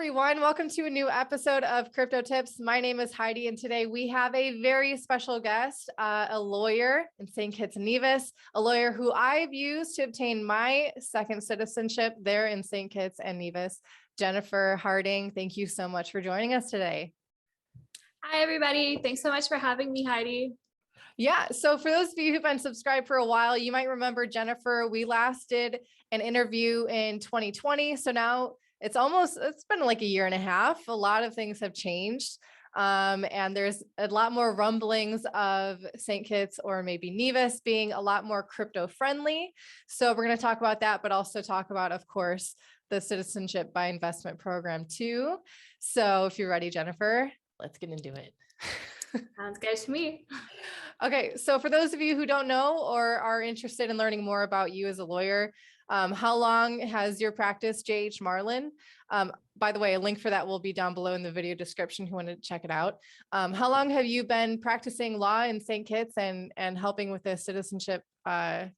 everyone. Welcome to a new episode of Crypto Tips. My name is Heidi, and today we have a very special guest, a lawyer in St. Kitts and Nevis, a lawyer who I've used to obtain my second citizenship there in St. Kitts and Nevis, Jennifer Harding. Thank you so much for joining us today. Hi, everybody. Thanks so much for having me, Heidi. Yeah, so for those of you who've been subscribed for a while, you might remember Jennifer. We last did an interview in 2020. So now it's been like a year and a half. A lot of things have changed. And there's a lot more rumblings of St. Kitts or maybe Nevis being a lot more crypto friendly. So we're going to talk about that, but also talk about, of course, the Citizenship by Investment program too. So if you're ready, Jennifer, let's get into it. Sounds good to me. Okay, so for those of you who don't know or are interested in learning more about you as a lawyer, how long has your practice, JH Marlin? By the way, a link for that will be down below in the video description if you want to check it out. How long have you been practicing law in St. Kitts and helping with the citizenship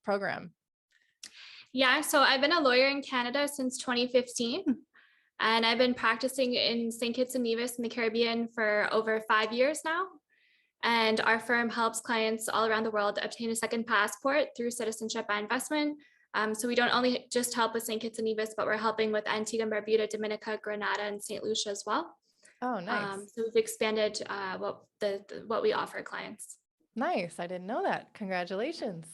program? Yeah, so I've been a lawyer in Canada since 2015, and I've been practicing in St. Kitts and Nevis in the Caribbean for over 5 years now. And our firm helps clients all around the world obtain a second passport through Citizenship by Investment. So we don't only just help with St. Kitts and Nevis, but we're helping with Antigua Barbuda, Dominica, Grenada, and St. Lucia as well. Oh, nice. So we've expanded what we offer clients. Nice. I didn't know that. Congratulations.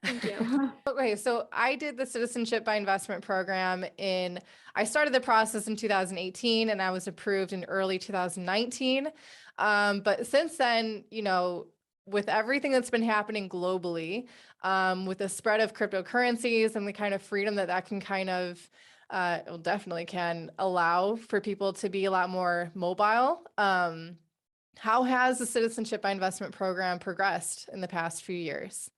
Thank you. Okay, so I did the Citizenship by Investment program I started the process in 2018 and I was approved in early 2019. But since then, with everything that's been happening globally, with the spread of cryptocurrencies and the kind of freedom that can definitely can allow for people to be a lot more mobile. How has the Citizenship by Investment program progressed in the past few years?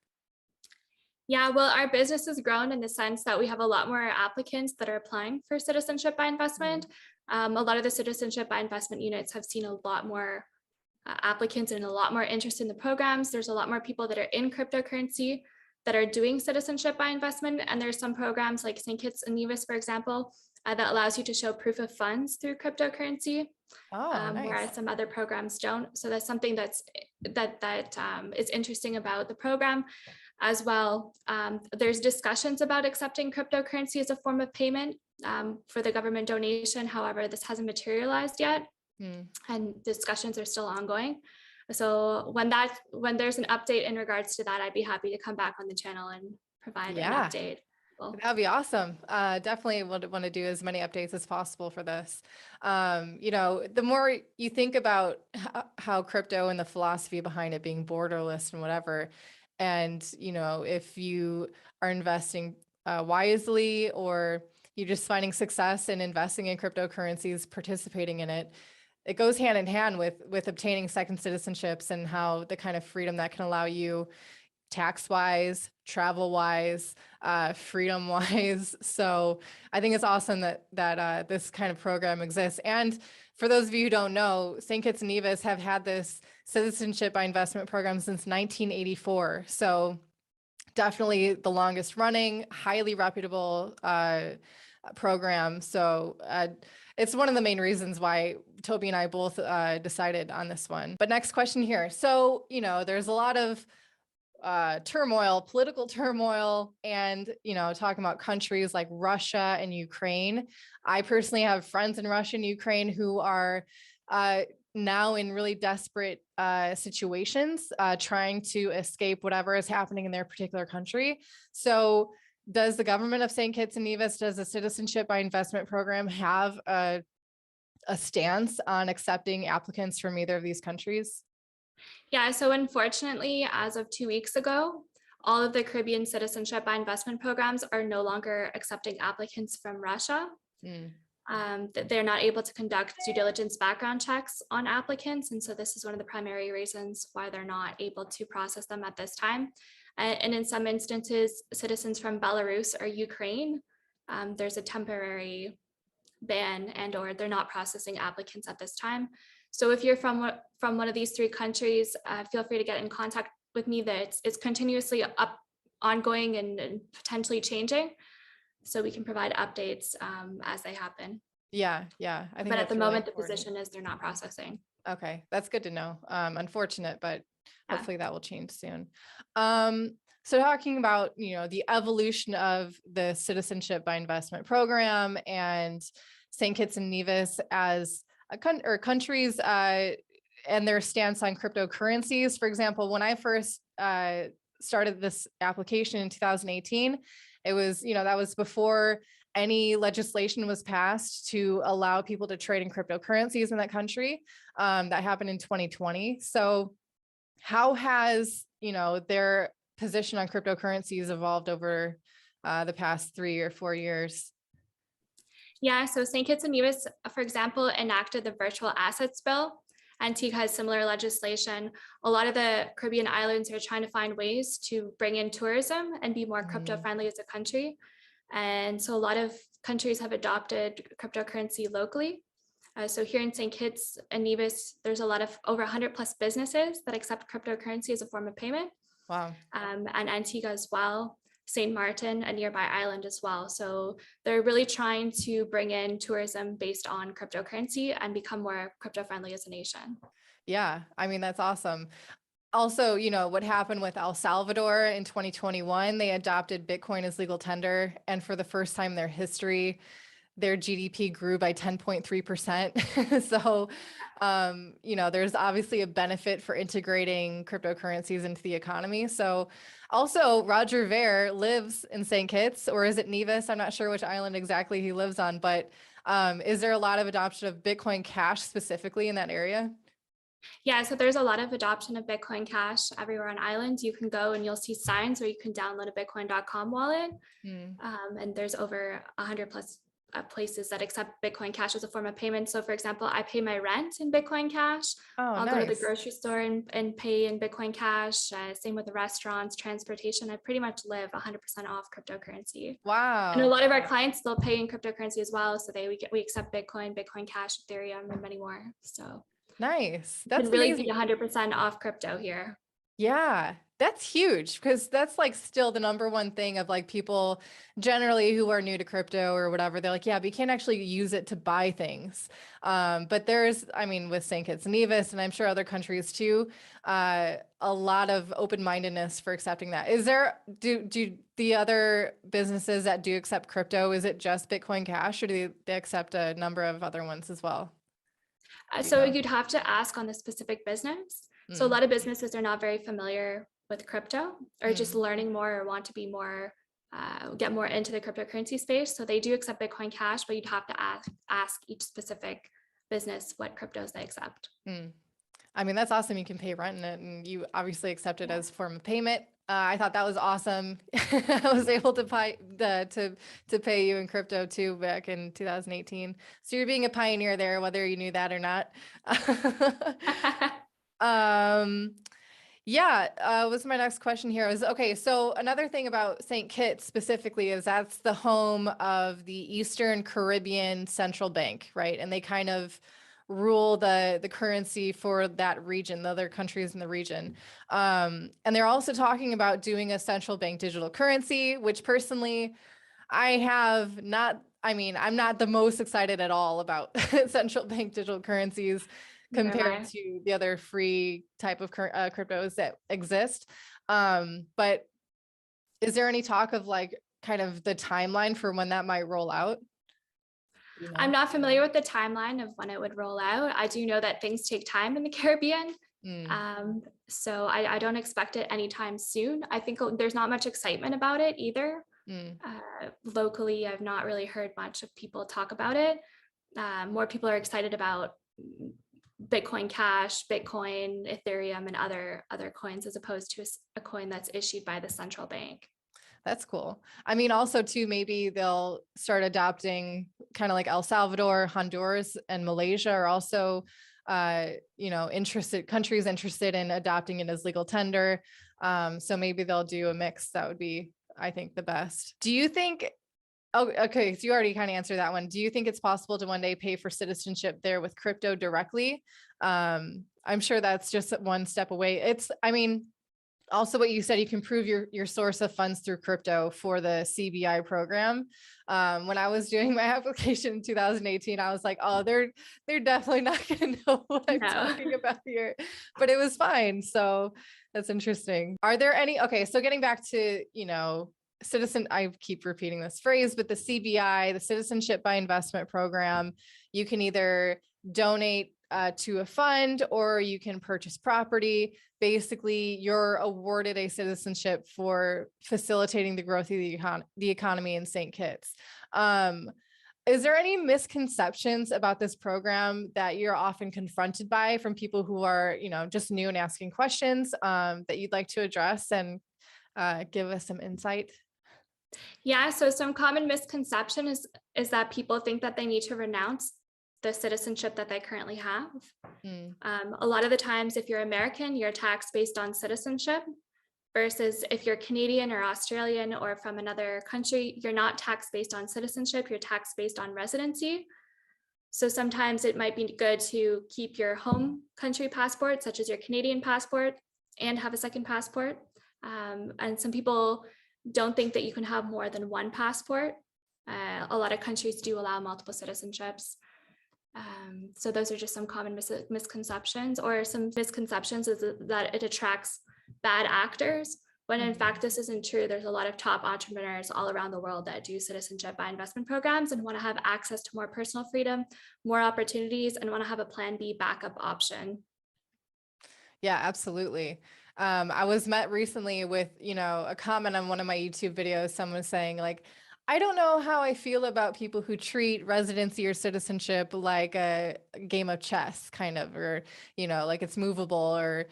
Yeah, well, our business has grown in the sense that we have a lot more applicants that are applying for Citizenship by Investment. A lot of the Citizenship by Investment units have seen a lot more applicants and a lot more interest in the programs. There's a lot more people that are in cryptocurrency that are doing Citizenship by Investment. And there's some programs like St. Kitts and Nevis, for example, that allows you to show proof of funds through cryptocurrency. Nice. Whereas some other programs don't. So that's something that is interesting about the program as well. There's discussions about accepting cryptocurrency as a form of payment for the government donation. However, this hasn't materialized yet, and discussions are still ongoing. So when there's an update in regards to that, I'd be happy to come back on the channel and provide an update. That'd be awesome. Definitely want to do as many updates as possible for this. The more you think about how crypto and the philosophy behind it being borderless and whatever, and, if you are investing wisely or you're just finding success in investing in cryptocurrencies, participating in it, it goes hand in hand with obtaining second citizenships and how the kind of freedom that can allow you tax-wise, travel-wise, freedom-wise. So I think it's awesome that this kind of program exists. And for those of you who don't know, St. Kitts and Nevis have had this Citizenship by Investment program since 1984. So definitely the longest running, highly reputable program. So it's one of the main reasons why Toby and I both decided on this one. But next question here. So, there's a lot of political turmoil, and, talking about countries like Russia and Ukraine. I personally have friends in Russia and Ukraine who are now in really desperate situations, trying to escape whatever is happening in their particular country. So does the government of St. Kitts and Nevis, does the Citizenship by Investment program have a stance on accepting applicants from either of these countries? Yeah, so unfortunately, as of 2 weeks ago, all of the Caribbean Citizenship by Investment programs are no longer accepting applicants from Russia. They're not able to conduct due diligence background checks on applicants. And so this is one of the primary reasons why they're not able to process them at this time. And in some instances, citizens from Belarus or Ukraine, there's a temporary ban or they're not processing applicants at this time. So if you're from one of these three countries, feel free to get in contact with me. That it's continuously ongoing and potentially changing. So we can provide updates as they happen. Yeah. Yeah. I think But at that's the really moment, the important. position is they're not processing. Okay. That's good to know. Unfortunate, but Yeah. hopefully that will change soon. So talking about, the evolution of the citizenship by investment program and St. Kitts and Nevis as or countries and their stance on cryptocurrencies. For example, when I first started this application in 2018, it was, that was before any legislation was passed to allow people to trade in cryptocurrencies in that country. That happened in 2020. So how has, their position on cryptocurrencies evolved over the past 3 or 4 years? Yeah, so St. Kitts and Nevis, for example, enacted the virtual assets bill. Antigua has similar legislation. A lot of the Caribbean islands are trying to find ways to bring in tourism and be more crypto friendly as a country. And so a lot of countries have adopted cryptocurrency locally. So here in St. Kitts and Nevis, there's a lot of over 100 plus businesses that accept cryptocurrency as a form of payment. Wow. And Antigua as well, St. Martin, a nearby island as well. So they're really trying to bring in tourism based on cryptocurrency and become more crypto friendly as a nation. Yeah, I mean, that's awesome. Also, what happened with El Salvador in 2021, they adopted Bitcoin as legal tender. And for the first time in their history, their GDP grew by 10.3%. So, there's obviously a benefit for integrating cryptocurrencies into the economy. So also Roger Ver lives in St. Kitts, or is it Nevis? I'm not sure which island exactly he lives on, but is there a lot of adoption of Bitcoin Cash specifically in that area? Yeah, so there's a lot of adoption of Bitcoin Cash everywhere on islands. You can go and you'll see signs where you can download a Bitcoin.com wallet. And there's over 100 plus places that accept Bitcoin Cash as a form of payment. So for example, I pay my rent in Bitcoin Cash. Oh, I'll go to the nice. grocery store and pay in Bitcoin Cash. Same with the restaurants, transportation. I pretty much live 100% off cryptocurrency. Wow. And a lot of our clients, they'll pay in cryptocurrency as well. So we accept Bitcoin, Bitcoin Cash, Ethereum, and many more. So Nice. you That's can really amazing. be 100% off crypto here. Yeah, that's huge because that's like still the number one thing of like people generally who are new to crypto or whatever. They're like, yeah, but you can't actually use it to buy things. But there's, I mean, with St. Kitts and Nevis, and I'm sure other countries too, a lot of open-mindedness for accepting that. Is there, do the other businesses that do accept crypto, is it just Bitcoin Cash or do they accept a number of other ones as well? So you'd have to ask on the specific business. So a lot of businesses are not very familiar with crypto or just learning more or want to be more, get more into the cryptocurrency space. So they do accept Bitcoin Cash, but you'd have to ask each specific business what cryptos they accept. I mean, that's awesome. You can pay rent in it and you obviously accept it as a form of payment. I thought that was awesome. I was able to pay you in crypto too back in 2018. So you're being a pioneer there, whether you knew that or not. Yeah, was my next question here is, okay, so another thing about St. Kitts specifically is that's the home of the Eastern Caribbean Central Bank, right? And they kind of rule the currency for that region, the other countries in the region. And they're also talking about doing a central bank digital currency, which personally, I'm not the most excited at all about central bank digital currencies compared to the other free type of cryptos that exist. But is there any talk of like kind of the timeline for when that might roll out? I'm not familiar with the timeline of when it would roll out. I do know that things take time in the Caribbean. So I don't expect it anytime soon. I think there's not much excitement about it either. Locally, I've not really heard much of people talk about it. More people are excited about Bitcoin Cash, Bitcoin, Ethereum, and other coins as opposed to a coin that's issued by the central bank. That's cool. I mean, also too, maybe they'll start adopting kind of like El Salvador, Honduras, and Malaysia are also, countries interested in adopting it as legal tender. So maybe they'll do a mix. That would be, I think, the best. Do you think, oh, okay, so you already kind of answered that one. Do you think it's possible to one day pay for citizenship there with crypto directly? I'm sure that's just one step away. also what you said, you can prove your source of funds through crypto for the CBI program. When I was doing my application in 2018, I was like, oh, they're definitely not going to know what I'm talking about here, but it was fine. So that's interesting. Are there any, okay, so getting back to, I keep repeating this phrase, but the CBI, the Citizenship by Investment program, you can either donate to a fund, or you can purchase property. Basically, you're awarded a citizenship for facilitating the growth of the economy in St. Kitts. Is there any misconceptions about this program that you're often confronted by from people who are, just new and asking questions that you'd like to address and give us some insight? Yeah, so some common misconception is that people think that they need to renounce the citizenship that they currently have. A lot of the times, if you're American, you're taxed based on citizenship, versus if you're Canadian or Australian or from another country, you're not taxed based on citizenship, you're taxed based on residency. So sometimes it might be good to keep your home country passport, such as your Canadian passport, and have a second passport. And some people don't think that you can have more than one passport. A lot of countries do allow multiple citizenships. So those are just some common misconceptions, or some misconceptions is that it attracts bad actors, when in fact this isn't true. There's a lot of top entrepreneurs all around the world that do citizenship by investment programs and want to have access to more personal freedom, more opportunities, and want to have a plan B backup option. Yeah, absolutely. I was met recently with, a comment on one of my YouTube videos. Someone was saying like, I don't know how I feel about people who treat residency or citizenship like a game of chess, kind of, or, like it's movable, or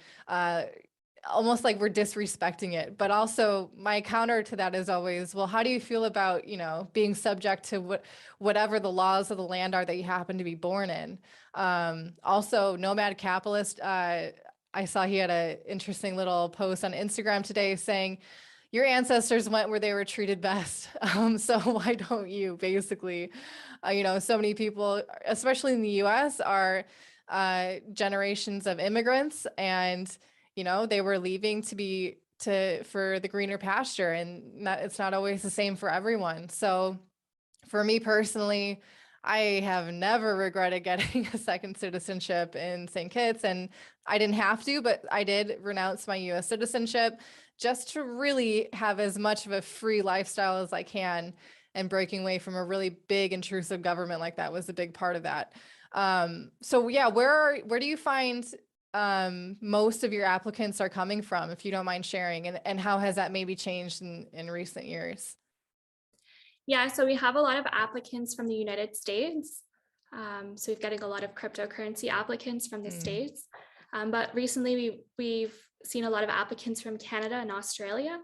almost like we're disrespecting it. But also my counter to that is always, well, how do you feel about, being subject to whatever the laws of the land are that you happen to be born in? Also, Nomad Capitalist, I saw he had an interesting little post on Instagram today saying, your ancestors went where they were treated best. So why don't you, basically? So many people, especially in the US, are generations of immigrants, and, they were leaving for the greener pasture, and it's not always the same for everyone. So for me personally, I have never regretted getting a second citizenship in St. Kitts, and I didn't have to, but I did renounce my US citizenship just to really have as much of a free lifestyle as I can, and breaking away from a really big intrusive government like that was a big part of that. So yeah, where do you find most of your applicants are coming from, if you don't mind sharing, and how has that maybe changed in recent years? Yeah, so we have a lot of applicants from the United States. So we're getting a lot of cryptocurrency applicants from the States. But recently we've seen a lot of applicants from Canada and Australia,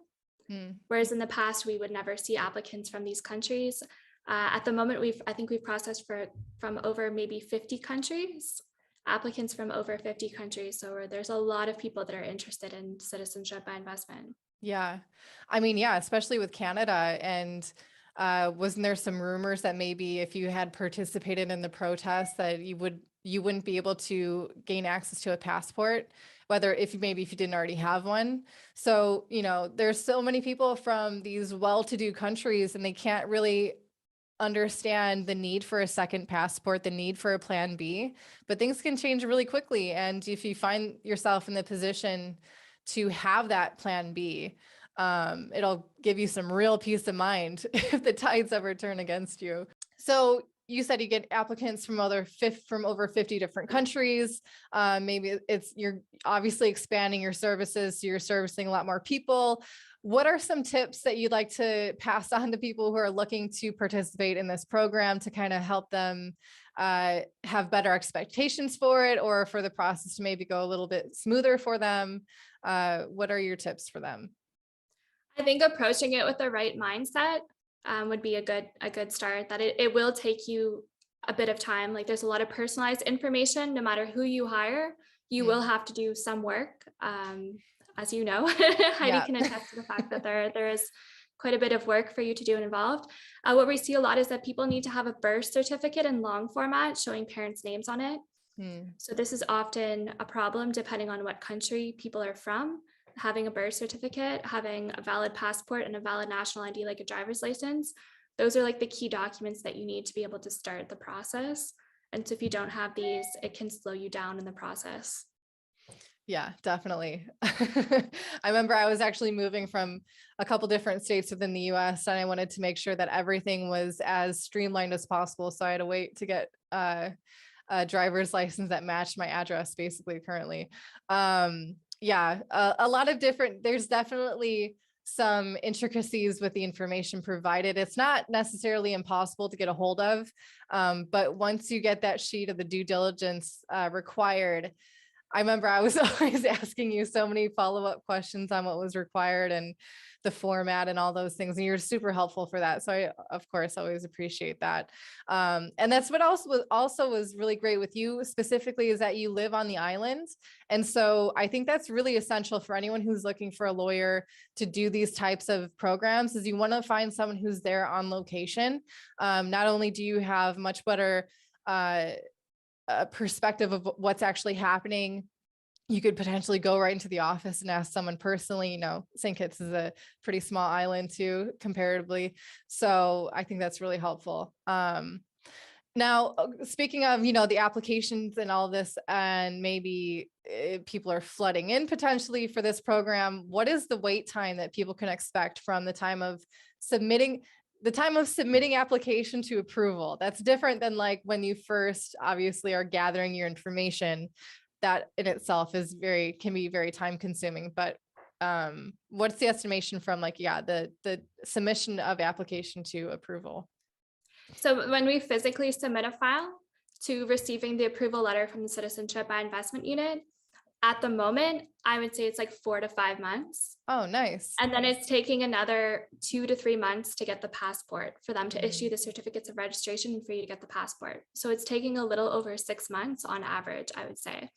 whereas in the past we would never see applicants from these countries. At the moment, I think we've processed from over maybe 50 countries, applicants from over 50 countries. So there's a lot of people that are interested in citizenship by investment. Yeah. I mean, yeah, especially with Canada. And wasn't there some rumors that maybe if you had participated in the protests that you wouldn't be able to gain access to a passport, if you didn't already have one? So, there's so many people from these well-to-do countries, and they can't really understand the need for a second passport, the need for a plan B, but things can change really quickly. And if you find yourself in the position to have that plan B, it'll give you some real peace of mind if the tides ever turn against you. So you said you get applicants from over 50 different countries. Maybe you're obviously expanding your services, so you're servicing a lot more people. What are some tips that you'd like to pass on to people who are looking to participate in this program to kind of help them have better expectations for it, or for the process to maybe go a little bit smoother for them? What are your tips for them? I think approaching it with the right mindset would be a good start. That it will take you a bit of time. Like, there's a lot of personalized information. No matter who you hire, you will have to do some work. As you know, Heidi can attest to the fact that there is quite a bit of work for you to do and involved. What we see a lot is that people need to have a birth certificate in long format showing parents' names on it. So this is often a problem depending on what country people are from. having a birth certificate, having a valid passport, and a valid national ID like a driver's license. Those are like the key documents that you need to be able to start the process. And so if you don't have these, it can slow you down in the process. Yeah, definitely. I remember I was actually moving from a couple different states within the US, and I wanted to make sure that everything was as streamlined as possible. So I had to wait to get a driver's license that matched my address basically currently. Yeah, a lot of different, there's definitely some intricacies with the information provided. It's not necessarily impossible to get a hold of, but once you get that sheet of the due diligence required, I remember I was always asking you so many follow-up questions on what was required and the format and all those things. And you're super helpful for that. So I, of course, always appreciate that. And that's what also was really great with you specifically, is that you live on the island. And so I think that's really essential for anyone who's looking for a lawyer to do these types of programs, is you want to find someone who's there on location. Not only do you have much better a perspective of what's actually happening, you could potentially go right into the office and ask someone personally. You know, St. Kitts is a pretty small island too, comparatively. So I think that's really helpful. Now, speaking of, you know, the applications and all this, and maybe people are flooding in potentially for this program, what is the wait time that people can expect from the time of submitting application to approval? That's different than like when you first obviously are gathering your information. That in itself is can be very time consuming, but what's the estimation from like, yeah, the submission of application to approval? So when we physically submit a file to receiving the approval letter from the Citizenship by Investment Unit, at the moment, I would say it's like 4 to 5 months. Oh, nice. And then it's taking another 2 to 3 months to get the passport, for them to issue the certificates of registration and for you to get the passport. So it's taking a little over 6 months on average, I would say.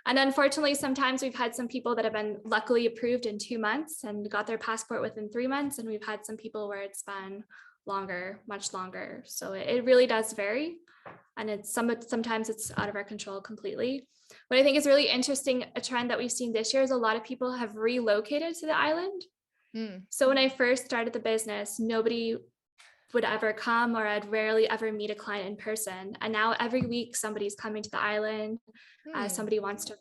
And unfortunately, sometimes we've had some people that have been luckily approved in 2 months and got their passport within 3 months. And we've had some people where it's been longer, much longer. So it really does vary. And sometimes it's out of our control completely. What I think is really interesting, a trend that we've seen this year, is a lot of people have relocated to the island. So when I first started the business, nobody would ever come, or I'd rarely ever meet a client in person. And now every week somebody's coming to the island. Somebody wants to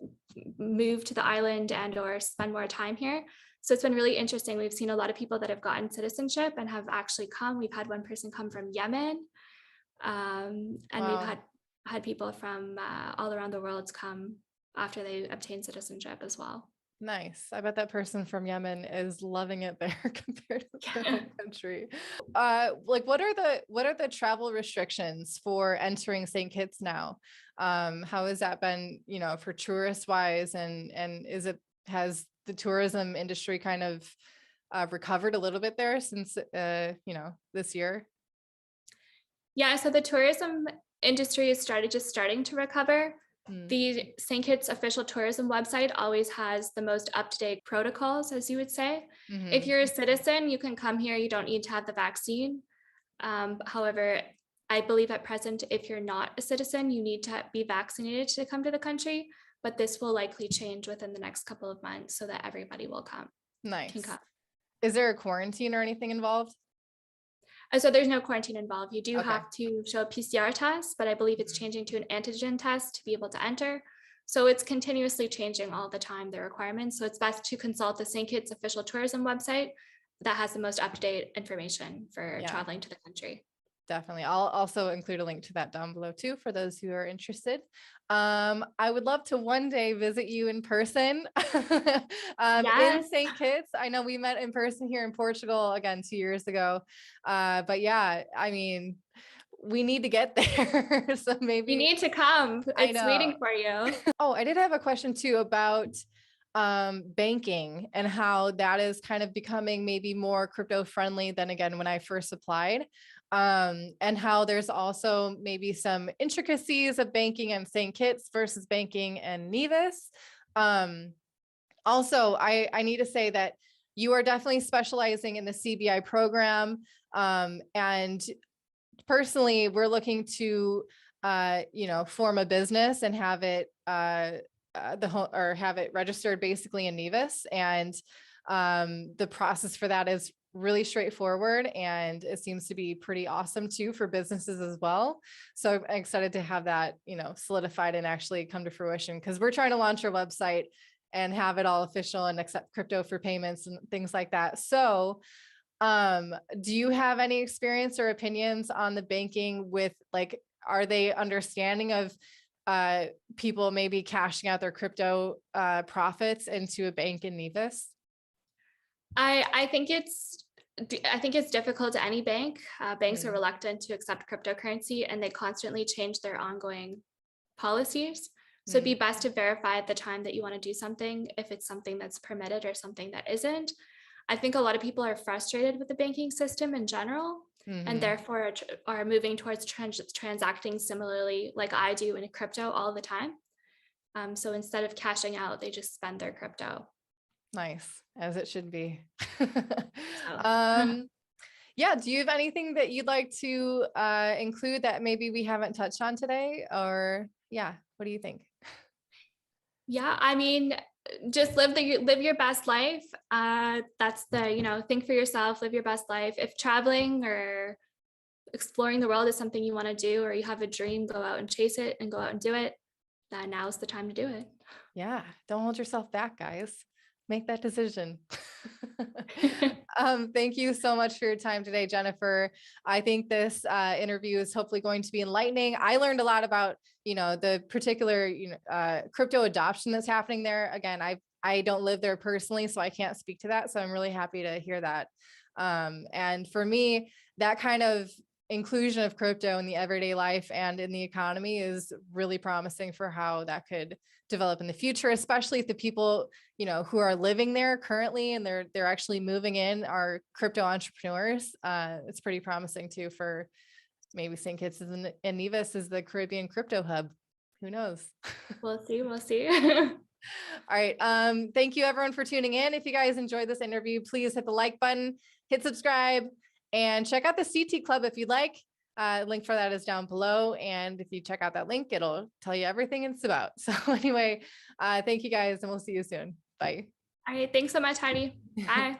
move to the island and or spend more time here. So it's been really interesting. We've seen a lot of people that have gotten citizenship and have actually come. We've had one person come from Yemen. And Wow. we've had people from all around the world come after they obtain citizenship as well. Nice. I bet that person from Yemen is loving it there compared to their home country. Like what are the travel restrictions for entering St. Kitts now? How has that been, you know, for tourist wise, and has the tourism industry kind of recovered a little bit there since you know, this year? Yeah, so the tourism industry is starting to recover. The St. Kitts official tourism website always has the most up-to-date protocols, as you would say. If you're a citizen, you can come here. You don't need to have the vaccine. However, I believe at present, if you're not a citizen, you need to be vaccinated to come to the country. But this will likely change within the next couple of months so that everybody will come. Nice. Can come. Is there a quarantine or anything involved? So there's no quarantine involved. You do Okay. have to show a PCR test, but I believe it's changing to an antigen test to be able to enter. So it's continuously changing all the time, the requirements. So it's best to consult the St. Kitts official tourism website that has the most up-to-date information for traveling to the country. Definitely. I'll also include a link to that down below too, for those who are interested. I would love to one day visit you in person in St. Kitts. I know we met in person here in Portugal again 2 years ago. But yeah, I mean, we need to get there. So maybe you need to come. It's waiting for you. Oh, I did have a question too about banking and how that is kind of becoming maybe more crypto friendly than again when I first applied. And how there's also maybe some intricacies of banking in St. Kitts versus banking in Nevis. Also, I need to say that you are definitely specializing in the CBI program. And personally, we're looking to, you know, form a business and have it the home or have it registered basically in Nevis. And the process for that is really straightforward, and it seems to be pretty awesome too for businesses as well. So I'm excited to have that, solidified and actually come to fruition, because we're trying to launch our website and have it all official and accept crypto for payments and things like that. So do you have any experience or opinions on the banking with, like, are they understanding of people maybe cashing out their crypto profits into a bank in Nevis? I think it's difficult to any bank. Banks are reluctant to accept cryptocurrency, and they constantly change their ongoing policies. So it'd be best to verify at the time that you want to do something, if it's something that's permitted or something that isn't. I think a lot of people are frustrated with the banking system in general, and therefore are moving towards transacting similarly, like I do in crypto all the time. So instead of cashing out, they just spend their crypto. Nice, as it should be. So. Yeah, do you have anything that you'd like to include that maybe we haven't touched on today? Or yeah, what do you think? Yeah, I mean, just live your best life. That's think for yourself, live your best life. If traveling or exploring the world is something you want to do, or you have a dream, go out and chase it and go out and do it. Then now's the time to do it. Yeah, don't hold yourself back, guys. Make that decision. Thank you so much for your time today, Jennifer. I think this interview is hopefully going to be enlightening. I learned a lot about, the particular, crypto adoption that's happening there. Again, I don't live there personally, so I can't speak to that. So I'm really happy to hear that. And for me, that kind of inclusion of crypto in the everyday life and in the economy is really promising for how that could develop in the future, especially if the people, who are living there currently and they're actually moving in are crypto entrepreneurs. It's pretty promising too for maybe St. Kitts and Nevis is the Caribbean crypto hub. Who knows? We'll see. All right. Thank you everyone for tuning in. If you guys enjoyed this interview, please hit the like button, hit subscribe, and check out the CT Club if you'd like. Link for that is down below. And if you check out that link, it'll tell you everything it's about. So anyway, thank you guys, and we'll see you soon. Bye. All right. Thanks so much, Heidi. Bye.